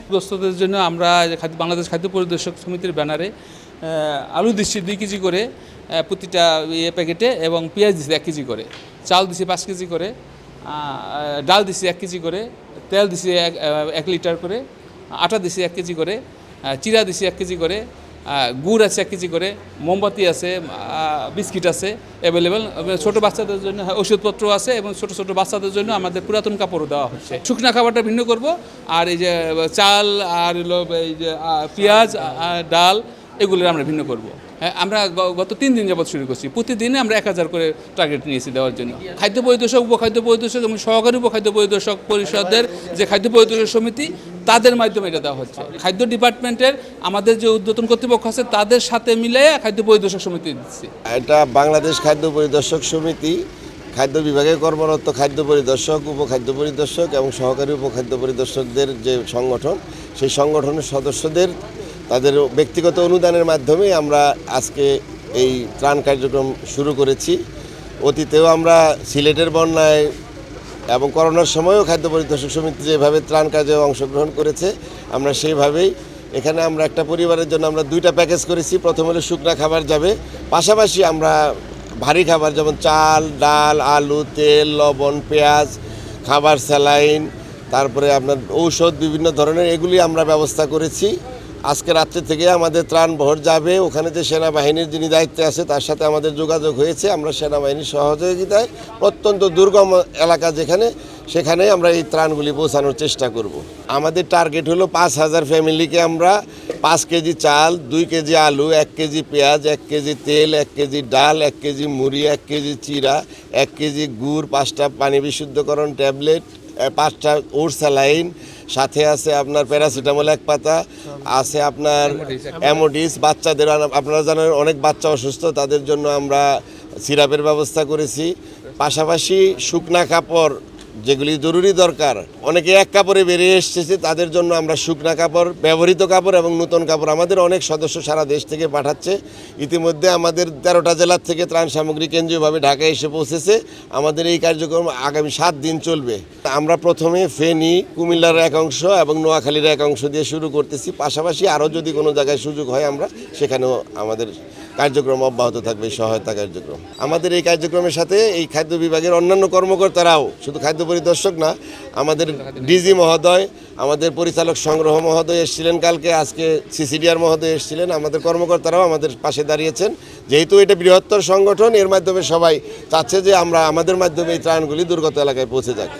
প্রস্তুতের জন্য আমরা বাংলাদেশ খাদ্য পরিদর্শক সমিতির ব্যানারে আলু দিচ্ছি 2 কেজি করে প্রতিটা প্যাকেটে, এবং পেঁয়াজ দিচ্ছি 1 কেজি করে, চাল দিচ্ছি 5 কেজি করে, ডাল দিচ্ছি 1 কেজি করে, তেল দিচ্ছি 1 লিটার করে, আটা দিচ্ছি 1 কেজি করে, চিরা দিচ্ছি 1 কেজি করে, গুড় আছে 1 কেজি করে, মোমবাতি আছে, বিস্কিট আছে অ্যাভেলেবেল। ছোটো বাচ্চাদের জন্য ওষুধপত্র আছে, এবং ছোটো ছোটো বাচ্চাদের জন্য আমাদের পুরাতন কাপড়ও দেওয়া হচ্ছে। শুকনা খাবারটা ভিন্ন করব, আর এই যে চাল আর এই যে পেঁয়াজ ডাল এগুলোর আমরা ভিন্ন করব। আমরা গত 3 দিন যাবৎ শুরু করছি। প্রতিদিনে আমরা 1000 করে টার্গেট নিয়েছি দেওয়ার জন্য। খাদ্য পরিদর্শক, উপখাদ্য পরিদর্শক এবং সহকারী উপখাদ্য পরিদর্শক পরিষদের যে খাদ্য পরিদর্শক সমিতি, তাদের মাধ্যমে এটা দেওয়া হচ্ছে। খাদ্য ডিপার্টমেন্টের আমাদের যে ঊর্ধ্বতন কর্তৃপক্ষ আছে তাদের সাথে মিলে খাদ্য পরিদর্শক সমিতি দিচ্ছি। এটা বাংলাদেশ খাদ্য পরিদর্শক সমিতি, খাদ্য বিভাগে কর্মরত খাদ্য পরিদর্শক, উপখাদ্য পরিদর্শক এবং সহকারী উপখাদ্য পরিদর্শকদের যে সংগঠন, সেই সংগঠনের সদস্যদের তাদের ব্যক্তিগত অনুদানের মাধ্যমে আমরা আজকে এই ত্রাণ কার্যক্রম শুরু করেছি। অতীতেও আমরা সিলেটের বন্যায় এবং করোনার সময়ও খাদ্য পরিদর্শক সমিতি যেভাবে ত্রাণ কাজে অংশগ্রহণ করেছে, আমরা সেইভাবেই এখানে আমরা একটা পরিবারের জন্য আমরা 2টা প্যাকেজ করেছি। প্রথম হলো শুকনা খাবার যাবে, পাশাপাশি আমরা ভারী খাবার যেমন চাল, ডাল, আলু, তেল, লবণ, পেঁয়াজ, খাবার, স্যালাইন, তারপরে আপনার ঔষধ বিভিন্ন ধরনের এগুলি আমরা ব্যবস্থা করেছি। আজকে রাত্রে থেকে আমাদের ত্রাণ বহর যাবে। ওখানে যে সেনাবাহিনীর যিনি দায়িত্বে আছে তার সাথে আমাদের যোগাযোগ হয়েছে। আমরা সেনাবাহিনীর সহযোগিতায় অত্যন্ত দুর্গম এলাকা সেখানে আমরা এই ত্রাণগুলি পৌঁছানোর চেষ্টা করব। আমাদের টার্গেট হলো 5000 ফ্যামিলিকে আমরা 5 কেজি চাল, 2 কেজি আলু, 1 কেজি পেঁয়াজ, 1 কেজি তেল, 1 কেজি ডাল, 1 কেজি মুড়ি, 1 কেজি চিরা, 1 কেজি গুড়, 5টা পানি বিশুদ্ধকরণ ট্যাবলেট, 5টা ওটস স্যালাইন, সাথে আছে আপনার প্যারাসিটামল 1 পাতা, আছে আপনার অ্যামোডিস। বাচ্চাদের আপনারা জানেন অনেক বাচ্চা অসুস্থ, তাদের জন্য আমরা সিরাপের ব্যবস্থা করেছি। পাশাপাশি শুকনা কাপড় যেগুলি জরুরি দরকার, অনেকে এক কাপড়ে বেরিয়ে এসেছে, তাদের জন্য আমরা শুকনা কাপড়, ব্যবহৃত কাপড় এবং নতুন কাপড় আমাদের অনেক সদস্য সারা দেশ থেকে পাঠাচ্ছে। ইতিমধ্যে আমাদের 13টা জেলার থেকে ত্রাণ সামগ্রী কেন্দ্রীয়ভাবে ঢাকায় এসে পৌঁছেছে। আমাদের এই কার্যক্রম আগামী 7 দিন চলবে। আমরা প্রথমে ফেনী, কুমিল্লার এক অংশ এবং নোয়াখালীর এক অংশ দিয়ে শুরু করতেছি। পাশাপাশি আরও যদি কোনো জায়গায় সুযোগ হয় আমরা সেখানেও আমাদের কার্যক্রম অব্যাহত থাকবে, সহায়তা কার্যক্রম। আমাদের এই কার্যক্রমের সাথে এই খাদ্য বিভাগের অন্যান্য কর্মকর্তারাও, শুধু খাদ্য পরিদর্শক না, আমাদের ডিজি মহোদয়, আমাদের পরিচালক সংগ্রহ মহোদয় এসেছিলেন কালকে, আজকে সিসিডিআর মহোদয় এসেছিলেন। আমাদের কর্মকর্তারাও আমাদের পাশে দাঁড়িয়েছেন। যেহেতু এটা বৃহত্তর সংগঠন, এর মাধ্যমে সবাই চাচ্ছে যে আমাদের মাধ্যমে এই ত্রাণগুলি দুর্গত এলাকায় পৌঁছে যাক।